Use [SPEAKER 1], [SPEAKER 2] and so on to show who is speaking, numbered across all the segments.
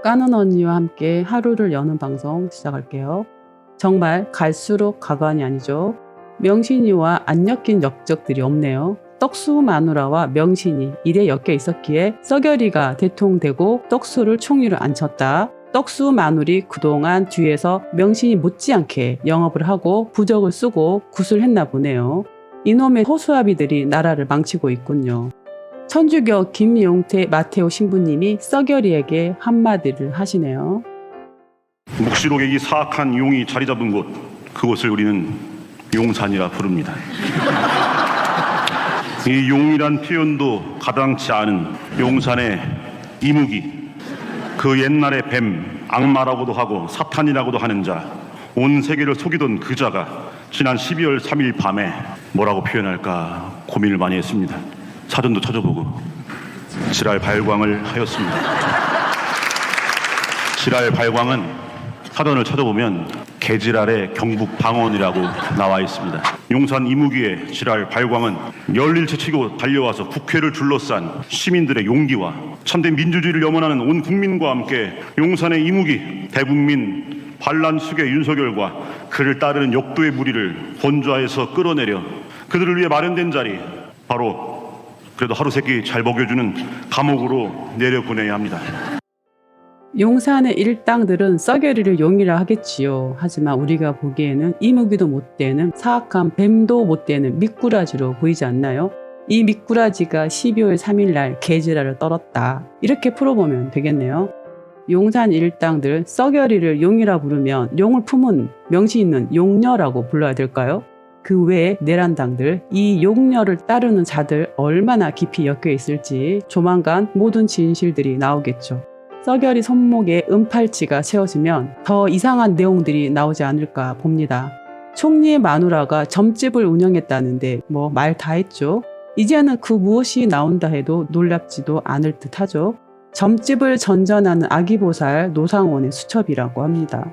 [SPEAKER 1] 까는 언니와 함께 하루를 여는 방송 시작할게요. 정말 갈수록 가관이 아니죠. 명신이와 안 엮인 역적들이 없네요. 떡수 마누라와 명신이 일에 엮여 있었기에 썩여리가 대통되고 떡수를 총리로 앉혔다. 떡수 마누리 그동안 뒤에서 명신이 못지않게 영업을 하고 부적을 쓰고 굿을 했나 보네요. 이놈의 호수아비들이 나라를 망치고 있군요. 천주교 김용태 마테오 신부님이 썩여리에게 한마디를 하시네요.
[SPEAKER 2] 묵시록의 이 사악한 용이 자리 잡은 곳, 그곳을 우리는 용산이라 부릅니다. 이 용이란 표현도 가당치 않은 용산의 이무기, 그 옛날의 뱀, 악마라고도 하고 사탄이라고도 하는 자, 온 세계를 속이던 그 자가 지난 12월 3일 밤에 뭐라고 표현할까 고민을 많이 했습니다. 사전도 찾아보고 지랄 발광을 하였습니다. 지랄 발광은 사전을 찾아보면 개지랄의 경북 방언이라고 나와 있습니다. 용산 이무기의 지랄 발광은 열일체치고 달려와서 국회를 둘러싼 시민들의 용기와 참된 민주주의를 염원하는 온 국민과 함께 용산의 이무기 대국민 반란수계 윤석열과 그를 따르는 역도의 무리를 본좌에서 끌어내려 그들을 위해 마련된 자리, 바로 그래도 하루 세끼 잘 먹여주는 감옥으로 내려보내야 합니다.
[SPEAKER 1] 용산의 일당들은 썩여리를 용이라 하겠지요. 하지만 우리가 보기에는 이무기도 못되는 사악한 뱀도 못되는 미꾸라지로 보이지 않나요? 이 미꾸라지가 12월 3일 날 개지랄을 떨었다. 이렇게 풀어보면 되겠네요. 용산 일당들 썩여리를 용이라 부르면 용을 품은 명시 있는 용녀라고 불러야 될까요? 그 외에 내란당들, 이 용녀를 따르는 자들 얼마나 깊이 엮여 있을지 조만간 모든 진실들이 나오겠죠. 썩여리 손목에 은팔찌가 채워지면 더 이상한 내용들이 나오지 않을까 봅니다. 총리의 마누라가 점집을 운영했다는데 뭐 말 다 했죠. 이제는 그 무엇이 나온다 해도 놀랍지도 않을 듯 하죠. 점집을 전전하는 아기보살 노상원의 수첩이라고 합니다.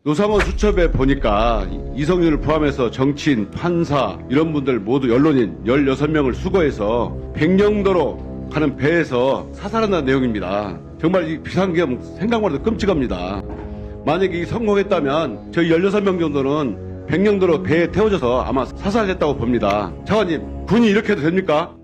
[SPEAKER 3] 노상원 수첩에 보니까 이성윤을 포함해서 정치인, 판사 이런 분들 모두 연론인 16명을 수거해서 백령도로 가는 배에서 사살한다는 내용입니다. 정말 이 비상계엄 생각만 해도 끔찍합니다. 만약에 성공했다면 저희 16명 정도는 백령도로 배에 태워져서 아마 사살했다고 봅니다. 차관님, 군이 이렇게 해도 됩니까?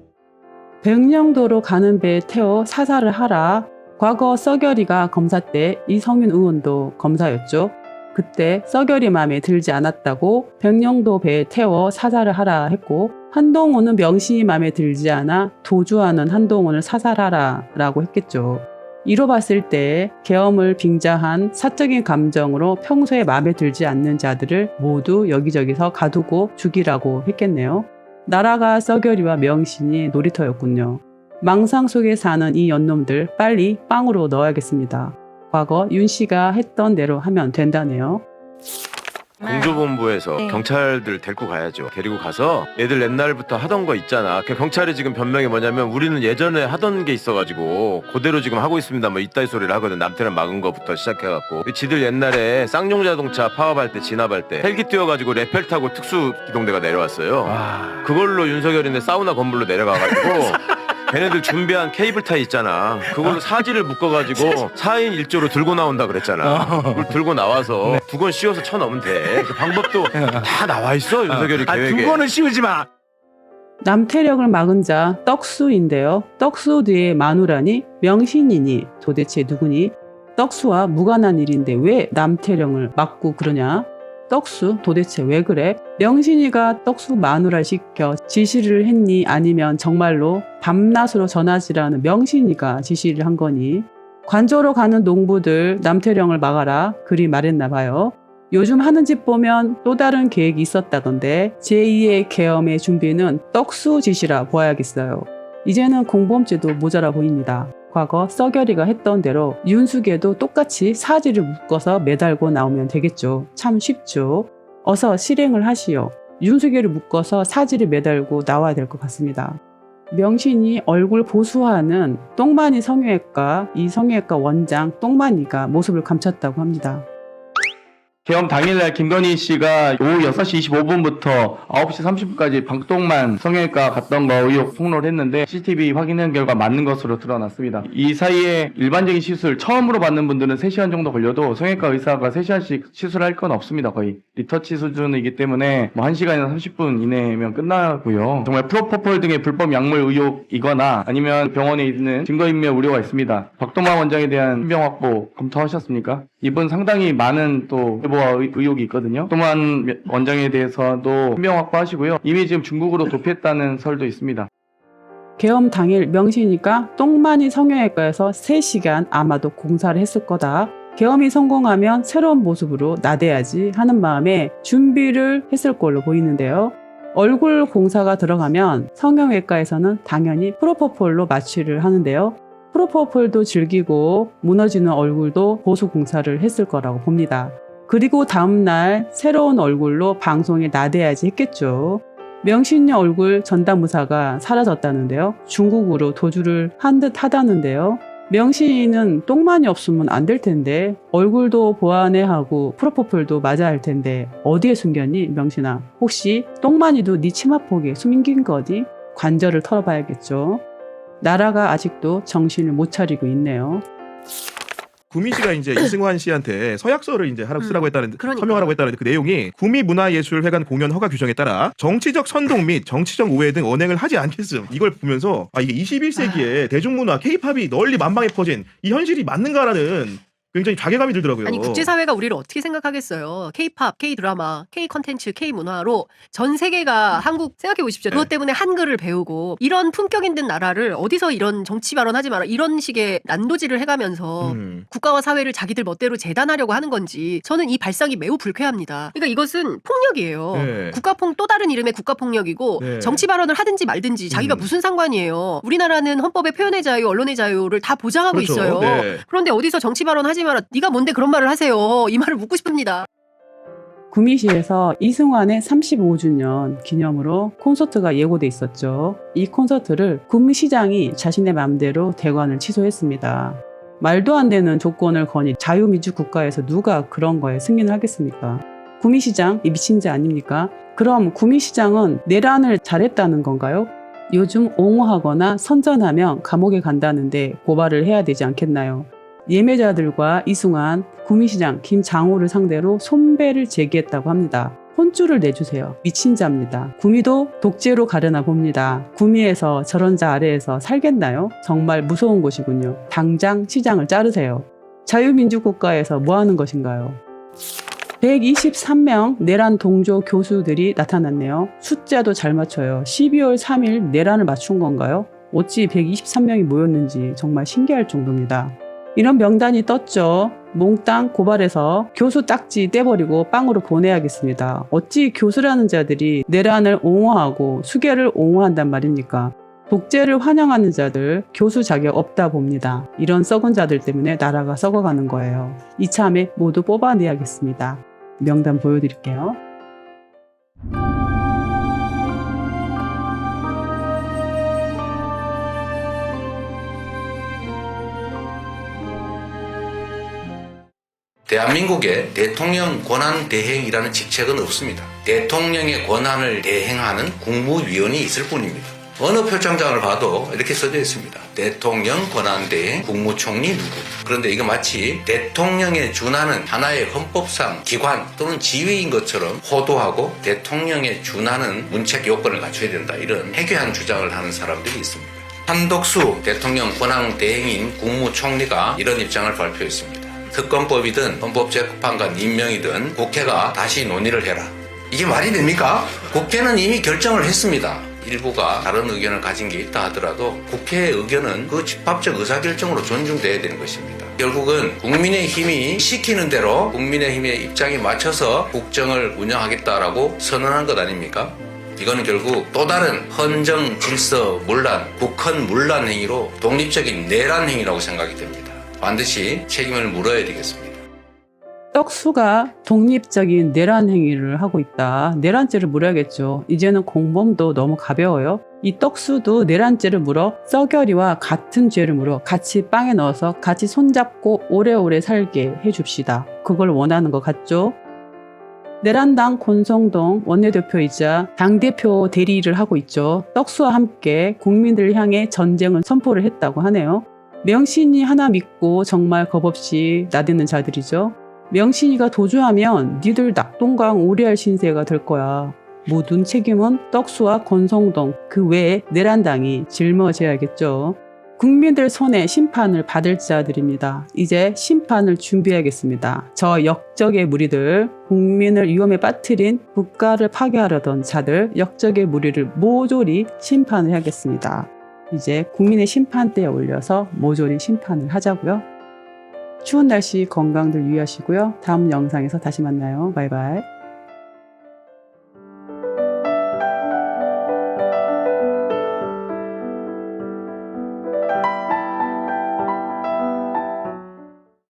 [SPEAKER 1] 백령도로 가는 배에 태워 사살을 하라. 과거 썩여리가 검사 때 이성윤 의원도 검사였죠. 그때 썩여리 맘에 들지 않았다고 백령도 배에 태워 사살을 하라 했고, 한동훈은 명신이 맘에 들지 않아 도주하는 한동훈을 사살하라 라고 했겠죠. 이로 봤을 때 계엄을 빙자한 사적인 감정으로 평소에 맘에 들지 않는 자들을 모두 여기저기서 가두고 죽이라고 했겠네요. 나라가 썩여리와 명신이 놀이터였군요. 망상 속에 사는 이 연놈들 빨리 빵으로 넣어야겠습니다. 과거 윤 씨가 했던 대로 하면 된다네요.
[SPEAKER 4] 공조본부에서 경찰들 데리고 가야죠. 데리고 가서 얘들 옛날부터 하던 거 있잖아. 경찰이 지금 변명이 뭐냐면 우리는 예전에 하던 게 있어가지고 그대로 지금 하고 있습니다. 뭐 이따위 소리를 하거든. 남태는 막은 거부터 시작해갖고 지들 옛날에 쌍용자동차 파업할 때 진압할 때 헬기 띄워가지고 레펠 타고 특수기동대가 내려왔어요. 그걸로 윤석열인데 사우나 건물로 내려가가지고 걔네들 준비한 케이블 타이 있잖아. 그걸로 사지를 묶어가지고 4인 1조로 들고 나온다 그랬잖아. 그걸 들고 나와서 두 건 씌워서 쳐넣으면 돼. 그 방법도 다 나와 있어, 윤석열이 계획에.
[SPEAKER 5] 두 번은 씌우지 마.
[SPEAKER 1] 남태령을 막은 자 떡수인데요. 떡수 뒤에 마누라니 명신이니 도대체 누구니? 떡수와 무관한 일인데 왜 남태령을 막고 그러냐? 떡수 도대체 왜 그래? 명신이가 떡수 마누라를 시켜 지시를 했니? 아니면 정말로 밤낮으로 전화질하는 명신이가 지시를 한 거니? 관저로 가는 농부들 남태령을 막아라 그리 말했나 봐요. 요즘 하는 짓 보면 또 다른 계획이 있었다던데 제2의 계엄의 준비는 떡수 짓이라 보아야겠어요. 이제는 공범죄도 모자라 보입니다. 과거 썩여리가 했던 대로 윤숙에도 똑같이 사지를 묶어서 매달고 나오면 되겠죠. 참 쉽죠. 어서 실행을 하시오. 윤숙이를 묶어서 사지를 매달고 나와야 될 것 같습니다. 명신이 얼굴 보수하는 똥마니 성형외과, 이 성형외과 원장 똥마니가 모습을 감췄다고 합니다.
[SPEAKER 5] 계엄 당일날 김건희 씨가 오후 6시 25분부터 9시 30분까지 방독만 성형외과 갔던 거 의혹 폭로를 했는데 CCTV 확인한 결과 맞는 것으로 드러났습니다. 이 사이에 일반적인 시술 처음으로 받는 분들은 3시간 정도 걸려도 성형외과 의사가 3시간씩 시술할 건 없습니다. 거의 리터치 수준이기 때문에 뭐 1시간이나 30분 이내면 끝나고요. 정말 프로포폴 등의 불법 약물 의혹이거나 아니면 병원에 있는 증거인멸 우려가 있습니다. 박동만 원장에 대한 신병 확보 검토하셨습니까? 이분 상당히 많은 또 해보와 의혹이 있거든요. 박동만 원장에 대해서도 신병 확보하시고요. 이미 지금 중국으로 도피했다는 설도 있습니다.
[SPEAKER 1] 계엄 당일 명시니까 똥만이 성형외과에서 3시간 아마도 공사를 했을 거다. 계엄이 성공하면 새로운 모습으로 나대야지 하는 마음에 준비를 했을 걸로 보이는데요. 얼굴 공사가 들어가면 성형외과에서는 당연히 프로포폴로 마취를 하는데요. 프로포폴도 즐기고 무너지는 얼굴도 보수 공사를 했을 거라고 봅니다. 그리고 다음날 새로운 얼굴로 방송에 나대야지 했겠죠. 명신이 얼굴 전담무사가 사라졌다는데요. 중국으로 도주를 한 듯 하다는데요. 명신이는 똥만이 없으면 안 될 텐데 얼굴도 보완해야 하고 프로포폴도 맞아야 할 텐데 어디에 숨겼니 명신아? 혹시 똥만이도 네 치마폭에 숨긴 거니? 관절을 털어봐야겠죠. 나라가 아직도 정신을 못 차리고 있네요.
[SPEAKER 6] 구미 씨가 이제 이승환 씨한테 서약서를 이제 하라고 쓰라고 했다는
[SPEAKER 7] 그러니까.
[SPEAKER 6] 서명하라고 했다는 그 내용이 구미문화예술회관 공연 허가 규정에 따라 정치적 선동 및 정치적 오해 등 언행을 하지 않겠음. 이걸 보면서 이게 21세기에 대중문화 K-팝이 널리 만방에 퍼진 이 현실이 맞는가라는 굉장히 자괴감이 들더라고요.
[SPEAKER 7] 아니 국제사회가 우리를 어떻게 생각하겠어요. K-팝, K-드라마, K-컨텐츠, K-문화로 전 세계가 한국 생각해 보십시오. 그것 때문에 한글을 배우고 이런 품격 있는 나라를 어디서 이런 정치 발언하지 마라 이런 식의 난도질을 해가면서 국가와 사회를 자기들 멋대로 재단하려고 하는 건지 저는 이 발상이 매우 불쾌합니다. 그러니까 이것은 폭력이에요.
[SPEAKER 6] 네.
[SPEAKER 7] 또 다른 이름의 국가폭력이고
[SPEAKER 6] 네.
[SPEAKER 7] 정치 발언을 하든지 말든지 자기가 무슨 상관이에요. 우리나라는 헌법에 표현의 자유, 언론의 자유를 다 보장하고
[SPEAKER 6] 그렇죠.
[SPEAKER 7] 있어요.
[SPEAKER 6] 네.
[SPEAKER 7] 그런데 어디서 정치 발언하지 마라. 네가 뭔데 그런 말을 하세요. 이 말을 묻고 싶습니다.
[SPEAKER 1] 구미시에서 이승환의 35주년 기념으로 콘서트가 예고돼 있었죠. 이 콘서트를 구미시장이 자신의 마음대로 대관을 취소했습니다. 말도 안 되는 조건을 거니 자유민주국가에서 누가 그런 거에 승인을 하겠습니까? 구미시장 이 미친 자 아닙니까? 그럼 구미시장은 내란을 잘했다는 건가요? 요즘 옹호하거나 선전하면 감옥에 간다는데 고발을 해야 되지 않겠나요? 예매자들과 이승환, 구미시장 김장호를 상대로 손배를 제기했다고 합니다. 혼쭐을 내주세요. 미친 자입니다. 구미도 독재로 가려나 봅니다. 구미에서 저런 자 아래에서 살겠나요? 정말 무서운 곳이군요. 당장 시장을 자르세요. 자유민주국가에서 뭐 하는 것인가요? 123명 내란 동조 교수들이 나타났네요. 숫자도 잘 맞춰요. 12월 3일 내란을 맞춘 건가요? 어찌 123명이 모였는지 정말 신기할 정도입니다. 이런 명단이 떴죠. 몽땅 고발해서 교수 딱지 떼버리고 빵으로 보내야겠습니다. 어찌 교수라는 자들이 내란을 옹호하고 수계를 옹호한단 말입니까? 독재를 환영하는 자들 교수 자격 없다 봅니다. 이런 썩은 자들 때문에 나라가 썩어가는 거예요. 이참에 모두 뽑아내야겠습니다. 명단 보여드릴게요.
[SPEAKER 8] 대한민국에 대통령 권한 대행이라는 직책은 없습니다. 대통령의 권한을 대행하는 국무위원이 있을 뿐입니다. 어느 표창장을 봐도 이렇게 써져 있습니다. 대통령 권한 대행 국무총리 누구. 그런데 이거 마치 대통령에 준하는 하나의 헌법상 기관 또는 지위인 것처럼 호도하고 대통령에 준하는 문책 요건을 갖춰야 된다. 이런 해괴한 주장을 하는 사람들이 있습니다. 한덕수 대통령 권한 대행인 국무총리가 이런 입장을 발표했습니다. 특검법이든 헌법재판관 임명이든 국회가 다시 논의를 해라. 이게 말이 됩니까? 국회는 이미 결정을 했습니다. 일부가 다른 의견을 가진 게 있다 하더라도 국회의 의견은 그 집합적 의사결정으로 존중돼야 되는 것입니다. 결국은 국민의힘이 시키는 대로 국민의힘의 입장에 맞춰서 국정을 운영하겠다라고 선언한 것 아닙니까? 이거는 결국 또 다른 헌정 질서 문란, 국헌 문란 행위로 독립적인 내란 행위라고 생각이 됩니다. 반드시 책임을 물어야 되겠습니다.
[SPEAKER 1] 떡수가 독립적인 내란 행위를 하고 있다. 내란죄를 물어야겠죠. 이제는 공범도 너무 가벼워요. 이 떡수도 내란죄를 물어 썩여리와 같은 죄를 물어 같이 빵에 넣어서 같이 손잡고 오래오래 살게 해줍시다. 그걸 원하는 것 같죠? 내란당 권성동 원내대표이자 당대표 대리를 하고 있죠. 떡수와 함께 국민들을 향해 전쟁을 선포를 했다고 하네요. 명신이 하나 믿고 정말 겁없이 나대는 자들이죠. 명신이가 도주하면 니들 낙동강 오리알 신세가 될 거야. 모든 책임은 떡수와 권성동 그 외에 내란당이 짊어져야겠죠. 국민들 손에 심판을 받을 자들입니다. 이제 심판을 준비해야겠습니다. 저 역적의 무리들, 국민을 위험에 빠뜨린 국가를 파괴하려던 자들, 역적의 무리를 모조리 심판을 해야겠습니다. 이제 국민의 심판대에 올려서 모조리 심판을 하자고요. 추운 날씨 건강들 유의하시고요. 다음 영상에서 다시 만나요. 바이바이.